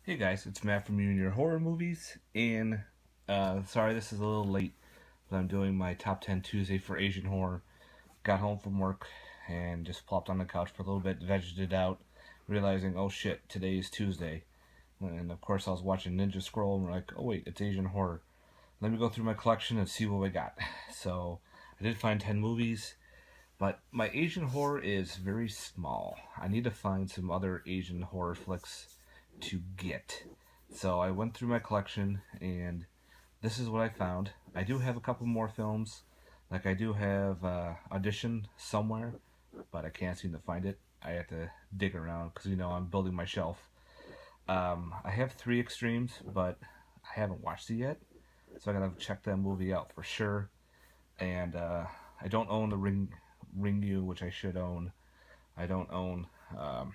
Hey guys, it's Matt from You and Your Horror Movies, and sorry this is a little late, but I'm doing my top 10 Tuesday for Asian horror. Got home from work and just plopped on the couch for a little bit, vegged it out, realizing, oh shit, today is Tuesday. And of course I was watching Ninja Scroll and we're like, oh wait, it's Asian horror. Let me go through my collection and see what we got. So I did find 10 movies, but my Asian horror is very small. I need to find some other Asian horror flicks to get. So I went through my collection and this is what I found. I do have a couple more films. Like I do have Audition somewhere, but I can't seem to find it. I have to dig around because I'm building my shelf. I have Three Extremes, but I haven't watched it yet, so I gotta check that movie out for sure. And I don't own the Ring You, which I should own. I don't own a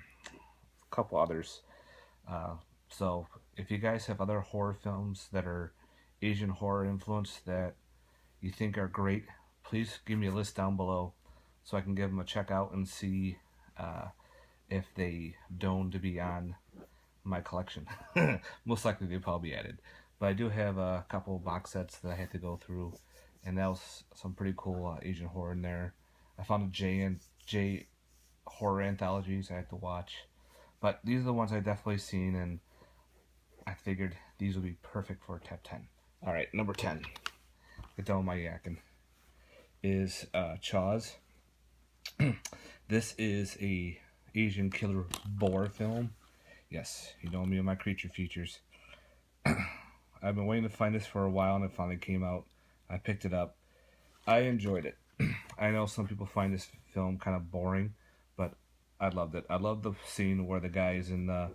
couple others. Uh, so if you guys have other horror films that are Asian horror influence that you think are great, please give me a list down below so I can give them a check out and see uh, if they don't to be on my collection. Most likely they probably be added. But I do have a couple box sets that I had to go through, and that was some pretty cool Asian horror in there. I found a J horror anthologies I had to watch. But these are the ones I definitely seen, and I figured these would be perfect for a top 10. All right, number 10. Get down with my yakking. Is Chaws. This is a Asian killer Boar film. Yes, you know me and my creature features. I've been waiting to find this for a while, and it finally came out. I picked it up. I enjoyed it. I know some people find this film kind of boring, but I loved it. I loved the scene where the guy's in the, I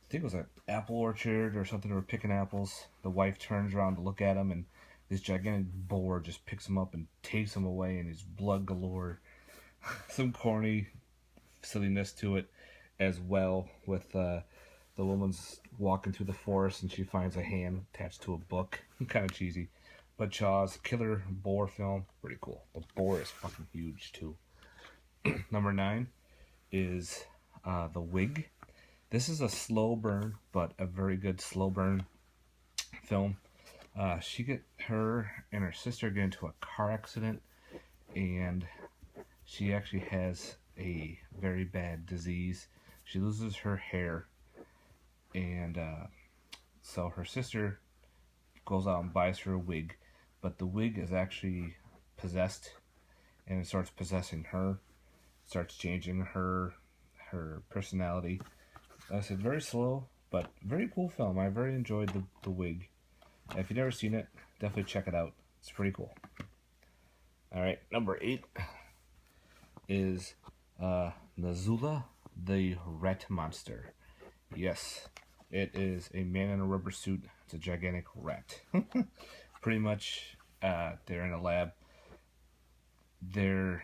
think it was an apple orchard or something, they were picking apples. The wife turns around to look at him, and this gigantic boar just picks him up and takes him away, and he's blood galore. Some corny silliness to it as well, with the woman's walking through the forest and she finds a hand attached to a book. Kind of cheesy. But Chaws, killer boar film, pretty cool. The boar is fucking huge too. Number 9 is The Wig. This is a slow burn, but a very good slow burn film. Her and her sister get into a car accident, and she actually has a very bad disease. She loses her hair, and so her sister goes out and buys her a wig, but the wig is actually possessed, and it starts possessing her, starts changing her personality. Like I said, very slow, but very cool film. I very enjoyed the wig. And if you've never seen it, definitely check it out. It's pretty cool. Alright, number 8 is Nazula, the Rhett Monster. Yes, it is a man in a rubber suit. It's a gigantic rat. Pretty much, they're in a lab. They're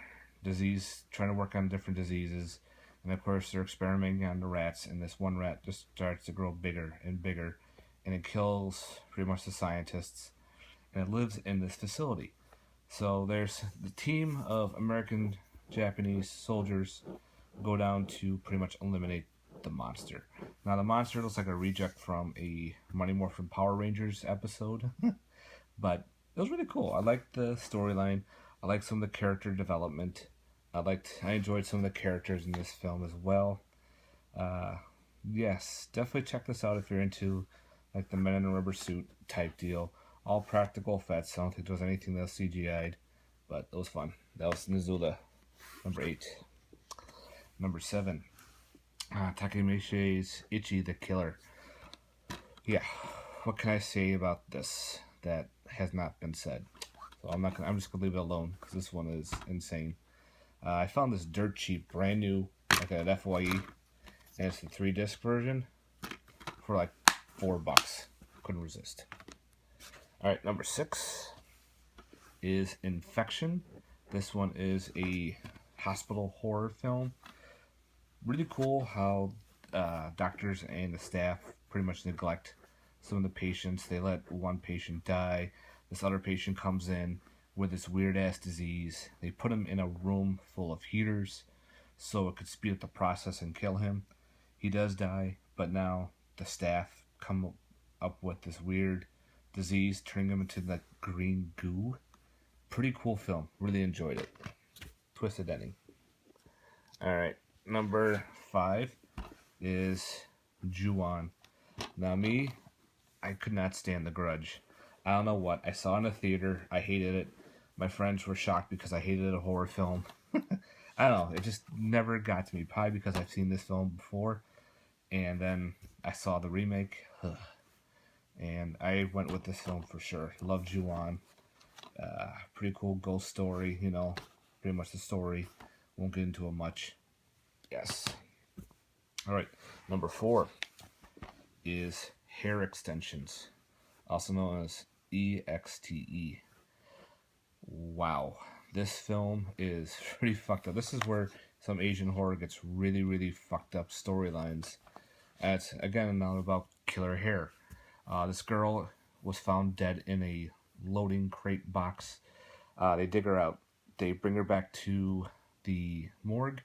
trying to work on different diseases. And of course, they're experimenting on the rats, and this one rat just starts to grow bigger and bigger, and it kills pretty much the scientists, and it lives in this facility. So there's the team of American Japanese soldiers go down to pretty much eliminate the monster. Now the monster looks like a reject from a Mighty Morphin Power Rangers episode, but it was really cool. I liked the storyline. I liked some of the character development. I enjoyed some of the characters in this film as well. Yes, definitely check this out if you're into like the men in a rubber suit type deal. All practical effects. I don't think there was anything that was CGI'd, but it was fun. That was Nizula, number 8. Number 7, Takemishi's Ichi the Killer. Yeah, what can I say about this that has not been said? So I'm just gonna leave it alone because this one is insane. I found this dirt cheap, brand new, like at FYE, and it's the 3-disc version for like $4. Couldn't resist. Alright, number 6 is Infection. This one is a hospital horror film. Really cool how doctors and the staff pretty much neglect some of the patients. They let one patient die. This other patient comes in with this weird ass disease. They put him in a room full of heaters so it could speed up the process and kill him. He does die, but now the staff come up with this weird disease, turning them into like green goo. Pretty cool film. Really enjoyed it. Twisted ending. All right, number 5 is Juwan. Now I could not stand The Grudge. I don't know what. I saw it in the theater. I hated it. My friends were shocked because I hated a horror film. I don't know. It just never got to me. Probably because I've seen this film before. And then I saw the remake. And I went with this film for sure. Love Juwan. Pretty cool ghost story. You know, pretty much the story. Won't get into it much. Yes. All right. Number 4 is hair extensions, also known as EXTE. Wow, this film is pretty fucked up. This is where some Asian horror gets really, really fucked up storylines. It's again not about killer hair. This girl was found dead in a loading crate box. They dig her out. They bring her back to the morgue.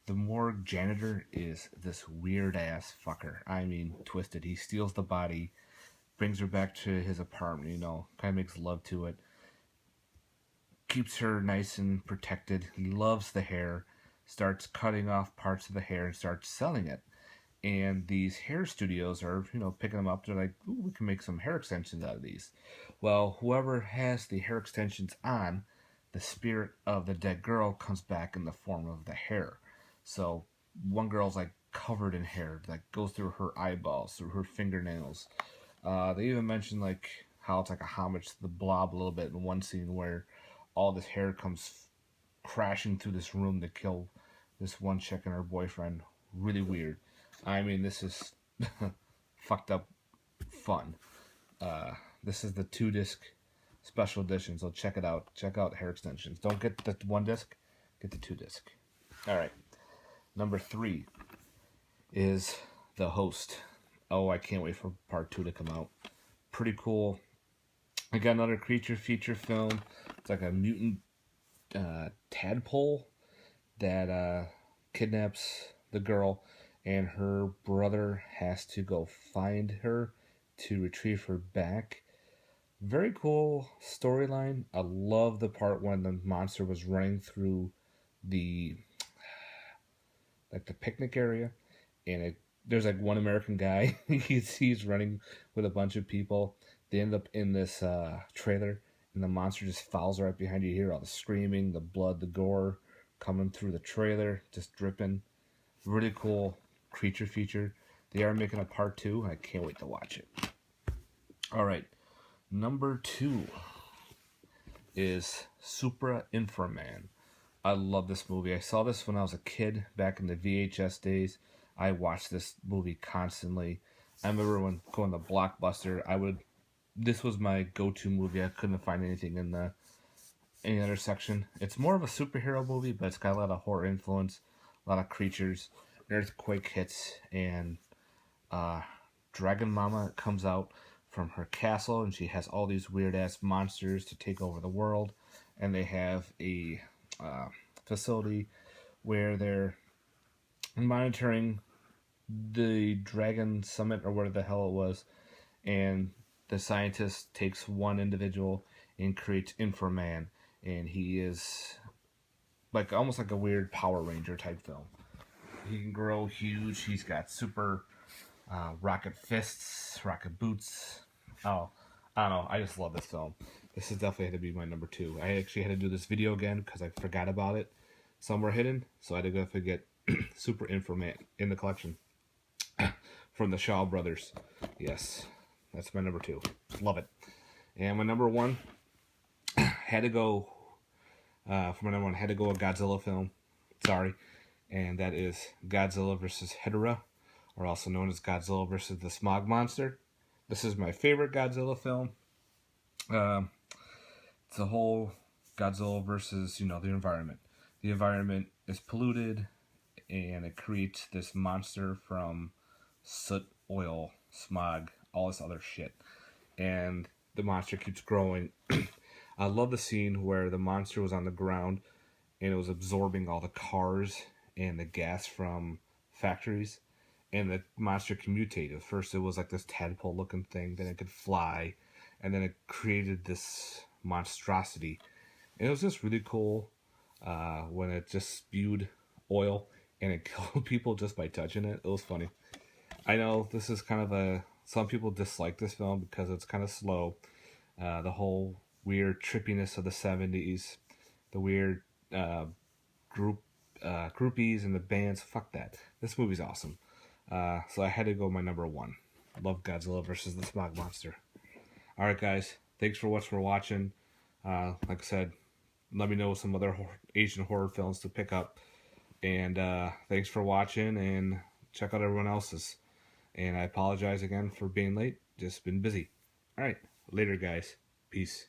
The morgue janitor is this weird ass fucker. I mean, twisted. He steals the body, brings her back to his apartment, you know, kind of makes love to it. Keeps her nice and protected. He loves the hair, starts cutting off parts of the hair and starts selling it. And these hair studios are, you know, picking them up. They're like, ooh, we can make some hair extensions out of these. Well, whoever has the hair extensions on, the spirit of the dead girl comes back in the form of the hair. So one girl's like covered in hair, like goes through her eyeballs, through her fingernails. They even mentioned like how it's like a homage to the Blob a little bit in one scene where all this hair comes crashing through this room to kill this one chick and her boyfriend. Really weird. I mean, this is fucked up fun. This is the 2-disc special edition, so check it out. Check out hair extensions. Don't get the 1 disc, get the 2-disc. All right. Number 3 is The Host. Oh, I can't wait for part 2 to come out. Pretty cool. I got another creature feature film. It's like a mutant tadpole that kidnaps the girl, and her brother has to go find her to retrieve her back. Very cool storyline. I love the part when the monster was running through the picnic area, and there's like one American guy. he's running with a bunch of people. They end up in this trailer, and the monster just follows right behind you. You hear all the screaming, the blood, the gore coming through the trailer, just dripping. Really cool creature feature. They are making a part 2. I can't wait to watch it. All right, number 2 is Supra Infaman. I love this movie. I saw this when I was a kid back in the VHS days. I watched this movie constantly. I remember when going to Blockbuster, this was my go-to movie. I couldn't find anything in any other section. It's more of a superhero movie, but it's got a lot of horror influence, a lot of creatures. An earthquake hits, and Dragon Mama comes out from her castle, and she has all these weird-ass monsters to take over the world. And they have a facility where they're monitoring the Dragon Summit, or whatever the hell it was, and the scientist takes one individual and creates Infaman, and he is like almost like a weird Power Ranger type film. He can grow huge. He's got super rocket fists, rocket boots. Oh, I don't know. I just love this film. This is definitely had to be my number 2. I actually had to do this video again because I forgot about it somewhere hidden, so I had to go get Supra Infaman in the collection from the Shaw Brothers. Yes, that's my number 2. Love it. And my number 1 had to go for my number 1. Had to go a Godzilla film. Sorry, and that is Godzilla vs. Hedora, or also known as Godzilla vs. the Smog Monster. This is my favorite Godzilla film. It's a whole Godzilla versus, the environment. The environment is polluted, and it creates this monster from soot, oil, smog, all this other shit. And the monster keeps growing. I love the scene where the monster was on the ground, and it was absorbing all the cars and the gas from factories. and the monster can mutate. At first, it was like this tadpole-looking thing. Then it could fly, and then it created this monstrosity. And it was just really cool when it just spewed oil and it killed people just by touching it. It was funny. I know this is kind of some people dislike this film because it's kind of slow. The whole weird trippiness of the 70s, the weird groupies and the bands. Fuck that. This movie's awesome. So I had to go my number one. Love Godzilla versus the Smog Monster. All right, guys. Thanks for watching. Like I said, let me know some other Asian horror films to pick up. And thanks for watching, and check out everyone else's. And I apologize again for being late. Just been busy. All right. Later, guys. Peace.